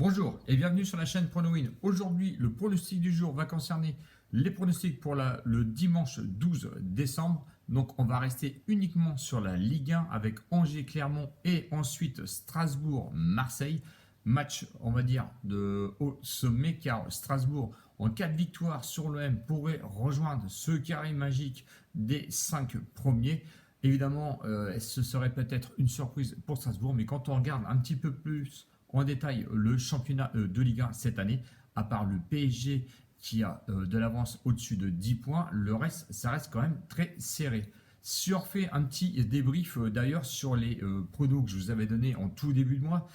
Bonjour et bienvenue sur la chaîne PronoWin. Aujourd'hui, le pronostic du jour va concerner les pronostics pour le dimanche 12 décembre. Donc, on va rester uniquement sur la Ligue 1 avec Angers-Clermont et ensuite Strasbourg-Marseille. Match, on va dire, de haut sommet car Strasbourg, en cas de victoire sur l'OM, pourrait rejoindre ce carré magique des 5 premiers. Évidemment, ce serait peut-être une surprise pour Strasbourg, mais quand on regarde un petit peu plus en détail le championnat de Ligue 1 cette année, à part le PSG qui a de l'avance au-dessus de 10 points, le reste, ça reste quand même très serré. Si on refait un petit débrief d'ailleurs sur les pronos que je vous avais donnés en tout début de mois,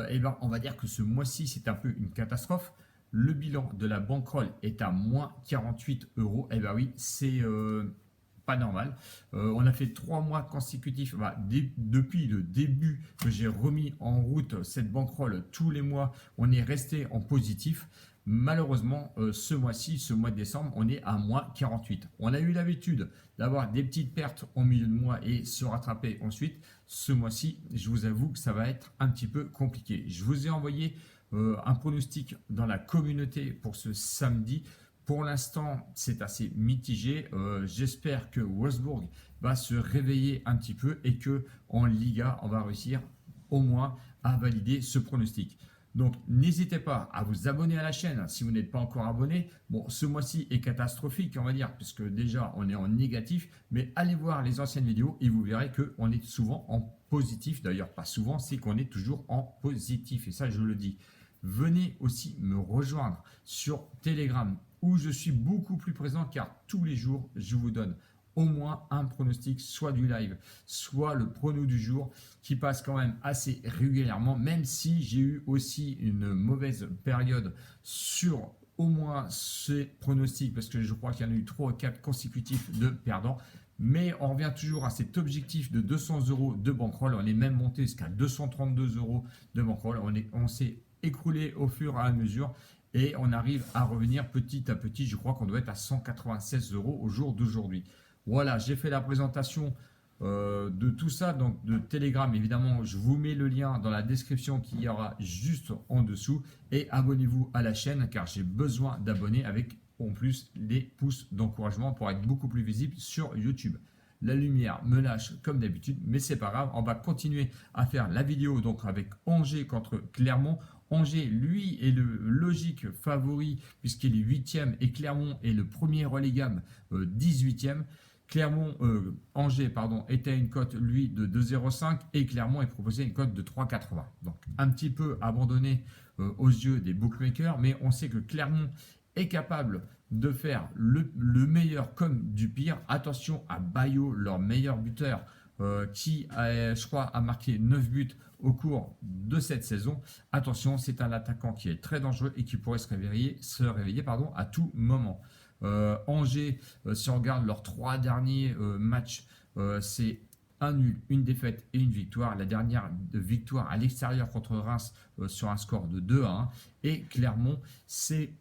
et ben, on va dire que ce mois-ci c'est un peu une catastrophe. Le bilan de la bankroll est à moins 48 euros. Et ben oui, c'est pas normal. On a fait 3 mois consécutifs, depuis le début que j'ai remis en route cette bankroll tous les mois, on est resté en positif. Malheureusement, ce mois-ci, ce mois de décembre, on est à moins 48. On a eu l'habitude d'avoir des petites pertes au milieu de mois et se rattraper ensuite. Ce mois-ci, je vous avoue que ça va être un petit peu compliqué. Je vous ai envoyé un pronostic dans la communauté pour ce samedi. Pour l'instant, c'est assez mitigé. J'espère que Wolfsburg va se réveiller un petit peu et que en Liga, on va réussir au moins à valider ce pronostic. Donc, n'hésitez pas à vous abonner à la chaîne si vous n'êtes pas encore abonné. Bon, ce mois-ci est catastrophique, on va dire, puisque déjà, on est en négatif. Mais allez voir les anciennes vidéos et vous verrez qu'on est souvent en positif. D'ailleurs, pas souvent, c'est qu'on est toujours en positif. Et ça, je le dis. Venez aussi me rejoindre sur Telegram où je suis beaucoup plus présent car tous les jours, je vous donne au moins un pronostic, soit du live, soit le prono du jour qui passe quand même assez régulièrement, même si j'ai eu aussi une mauvaise période sur au moins ces pronostics parce que je crois qu'il y en a eu 3 ou 4 consécutifs de perdants. Mais on revient toujours à cet objectif de 200 euros de bankroll. On est même monté jusqu'à 232 euros de bankroll. On s'est écroulé au fur et à mesure et on arrive à revenir petit à petit. Je crois qu'on doit être à 196 euros au jour d'aujourd'hui. Voilà, j'ai fait la présentation de tout ça, donc de Telegram. Évidemment, je vous mets le lien dans la description qui y aura juste en dessous. Et abonnez-vous à la chaîne car j'ai besoin d'abonnés avec en plus les pouces d'encouragement pour être beaucoup plus visible sur YouTube. La lumière me lâche comme d'habitude, mais c'est pas grave. On va continuer à faire la vidéo donc avec Angers contre Clermont. Angers, lui, est le logique favori puisqu'il est 8e et Clermont est le premier relégable 18e. Angers était à une cote lui de 2,05 et Clermont est proposé à une cote de 3,80. Donc un petit peu abandonné aux yeux des bookmakers, mais on sait que Clermont est capable de faire le meilleur comme du pire. Attention à Bayo, leur meilleur buteur, qui je crois a marqué 9 buts au cours de cette saison. Attention, c'est un attaquant qui est très dangereux et qui pourrait se réveiller à tout moment. Angers, si on regarde leurs 3 derniers matchs, c'est un nul, une défaite et une victoire. La dernière victoire à l'extérieur contre Reims sur un score de 2-1. Et Clermont, c'est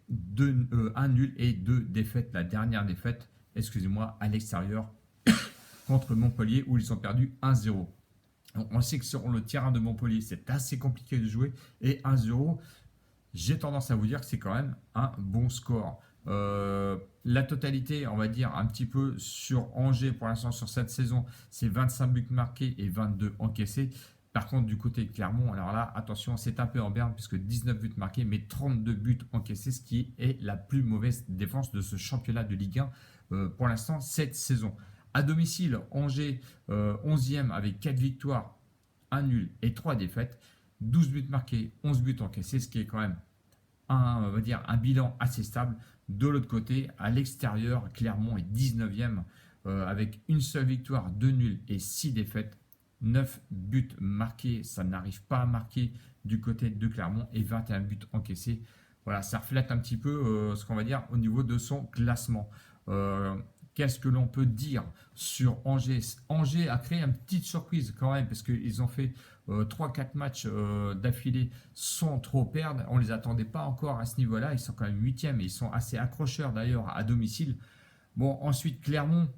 un nul et 2 défaites. La dernière défaite, excusez-moi, à l'extérieur contre Montpellier où ils ont perdu 1-0. On sait que sur le terrain de Montpellier, c'est assez compliqué de jouer. Et 1-0, j'ai tendance à vous dire que c'est quand même un bon score. La totalité, on va dire un petit peu sur Angers pour l'instant sur cette saison, c'est 25 buts marqués et 22 encaissés. Par contre, du côté de Clermont, alors là, attention, c'est un peu en berne puisque 19 buts marqués, mais 32 buts encaissés, ce qui est la plus mauvaise défense de ce championnat de Ligue 1 pour l'instant cette saison. À domicile, Angers 11e avec 4 victoires, 1 nul et 3 défaites. 12 buts marqués, 11 buts encaissés, ce qui est quand même on va dire un bilan assez stable. De l'autre côté, à l'extérieur, Clermont est 19e avec une seule victoire, 2 nuls et 6 défaites. 9 buts marqués, ça n'arrive pas à marquer du côté de Clermont et 21 buts encaissés. Voilà, ça reflète un petit peu ce qu'on va dire au niveau de son classement. Qu'est-ce que l'on peut dire sur Angers? Angers a créé une petite surprise quand même parce qu'ils ont fait 3-4 matchs d'affilée sans trop perdre. On ne les attendait pas encore à ce niveau-là. Ils sont quand même 8e et ils sont assez accrocheurs d'ailleurs à domicile. Bon, ensuite Clermont,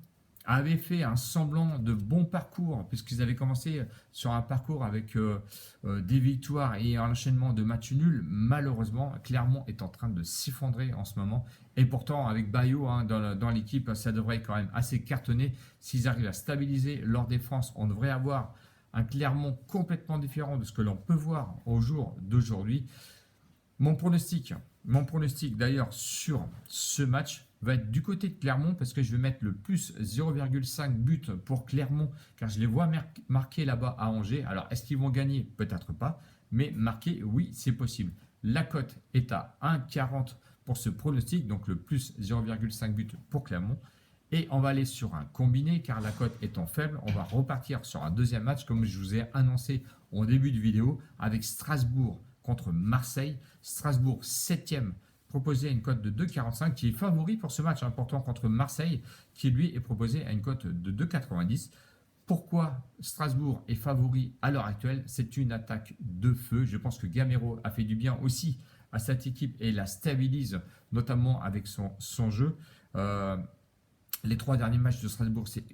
avaient fait un semblant de bon parcours, puisqu'ils avaient commencé sur un parcours avec des victoires et un enchaînement de matchs nuls. Malheureusement, Clermont est en train de s'effondrer en ce moment. Et pourtant, avec Bayo hein, dans l'équipe, ça devrait quand même assez cartonner. S'ils arrivent à stabiliser leur défense, on devrait avoir un Clermont complètement différent de ce que l'on peut voir au jour d'aujourd'hui. Mon pronostic d'ailleurs sur ce match va être du côté de Clermont parce que je vais mettre le plus 0,5 buts pour Clermont car je les vois marquer là-bas à Angers. Alors est-ce qu'ils vont gagner? Peut-être pas, mais marquer, oui, c'est possible. La cote est à 1,40 pour ce pronostic, donc le plus 0,5 buts pour Clermont. Et on va aller sur un combiné car la cote étant faible, on va repartir sur un deuxième match comme je vous ai annoncé au début de vidéo avec Strasbourg contre Marseille. Strasbourg 7e proposé à une cote de 2,45 qui est favori pour ce match important contre Marseille qui lui est proposé à une cote de 2,90. Pourquoi Strasbourg est favori à l'heure actuelle? C'est une attaque de feu. Je pense que Gamero a fait du bien aussi à cette équipe et la stabilise notamment avec son jeu. Les 3 derniers matchs de Strasbourg, c'est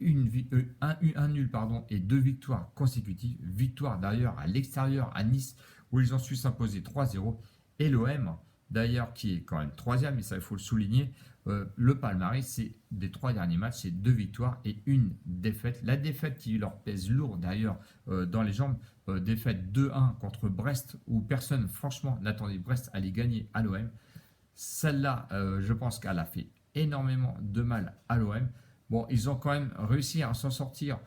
un nul et 2 victoires consécutives. Victoire d'ailleurs à l'extérieur à Nice où ils ont su s'imposer 3-0. Et l'OM, d'ailleurs, qui est quand même 3e, et ça il faut le souligner, le palmarès, c'est des 3 derniers matchs, c'est 2 victoires et 1 défaite. La défaite qui leur pèse lourd d'ailleurs dans les jambes, défaite 2-1 contre Brest où personne franchement n'attendait Brest aller gagner à l'OM. Celle-là, je pense qu'elle a fait énormément de mal à l'OM. Bon, ils ont quand même réussi à s'en sortir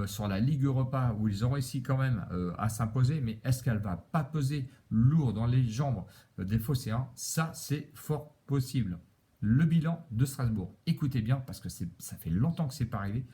sur la Ligue Europa où ils ont réussi quand même à s'imposer, mais est-ce qu'elle va pas peser lourd dans les jambes des Phocéens? Ça, c'est fort possible. Le bilan de Strasbourg, écoutez bien parce que ça fait longtemps que c'est pas arrivé.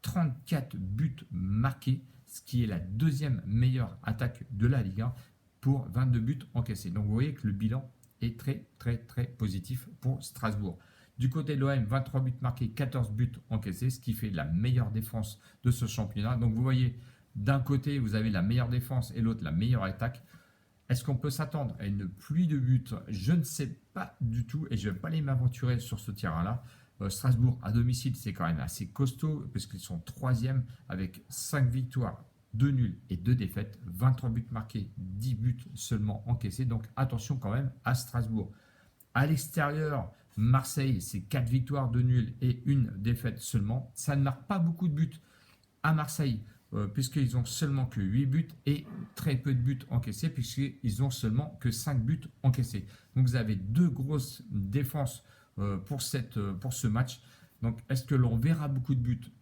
34 buts marqués, ce qui est la deuxième meilleure attaque de la Ligue 1 pour 22 buts encaissés. Donc vous voyez que le bilan est très positif pour Strasbourg. Du côté de l'OM, 23 buts marqués, 14 buts encaissés, ce qui fait la meilleure défense de ce championnat. Donc vous voyez, d'un côté, vous avez la meilleure défense et l'autre, la meilleure attaque. Est-ce qu'on peut s'attendre à une pluie de buts? Je ne sais pas du tout et je ne vais pas aller m'aventurer sur ce terrain-là. Strasbourg à domicile, c'est quand même assez costaud parce qu'ils sont 3e avec 5 victoires, 2 nuls et 2 défaites. 23 buts marqués, 10 buts seulement encaissés. Donc attention quand même à Strasbourg. À l'extérieur, Marseille, c'est 4 victoires, 2 nuls et 1 défaite seulement. Ça ne marque pas beaucoup de buts à Marseille, puisqu'ils ont seulement que 8 buts et très peu de buts encaissés, puisqu'ils ont seulement que 5 buts encaissés. Donc vous avez 2 grosses défenses pour ce match. Donc est-ce que l'on verra beaucoup de buts?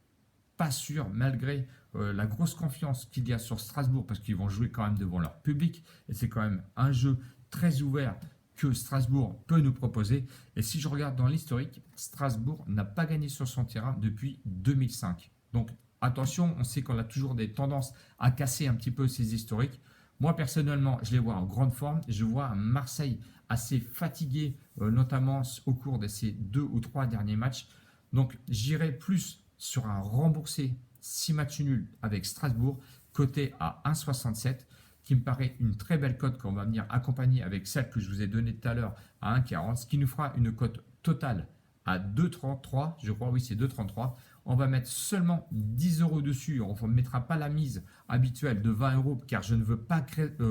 Pas sûr, malgré la grosse confiance qu'il y a sur Strasbourg, parce qu'ils vont jouer quand même devant leur public, et c'est quand même un jeu très ouvert que Strasbourg peut nous proposer. Et si je regarde dans l'historique, Strasbourg n'a pas gagné sur son terrain depuis 2005. Donc attention, on sait qu'on a toujours des tendances à casser un petit peu ces historiques. Moi personnellement, je les vois en grande forme. Je vois un Marseille assez fatigué, notamment au cours de ces 2 ou 3 derniers matchs. Donc j'irai plus sur un remboursé 6 matchs nuls avec Strasbourg, coté à 1,67. Qui me paraît une très belle cote qu'on va venir accompagner avec celle que je vous ai donnée tout à l'heure à 1,40, ce qui nous fera une cote totale à 2,33, je crois, oui c'est 2,33. On va mettre seulement 10 € dessus, on ne mettra pas la mise habituelle de 20 € car je ne veux pas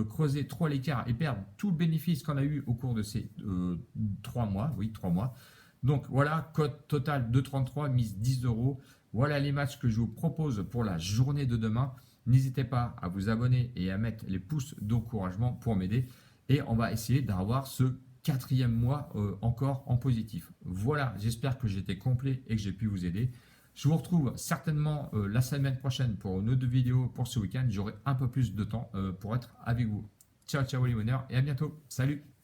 creuser trop l'écart et perdre tout le bénéfice qu'on a eu au cours de ces 3 mois, oui 3 mois. Donc voilà, cote totale 2,33, mise 10 €. Voilà les matchs que je vous propose pour la journée de demain. N'hésitez pas à vous abonner et à mettre les pouces d'encouragement pour m'aider. Et on va essayer d'avoir ce 4e mois encore en positif. Voilà, j'espère que j'étais complet et que j'ai pu vous aider. Je vous retrouve certainement la semaine prochaine pour une autre vidéo pour ce week-end. J'aurai un peu plus de temps pour être avec vous. Ciao, ciao les winners et à bientôt. Salut!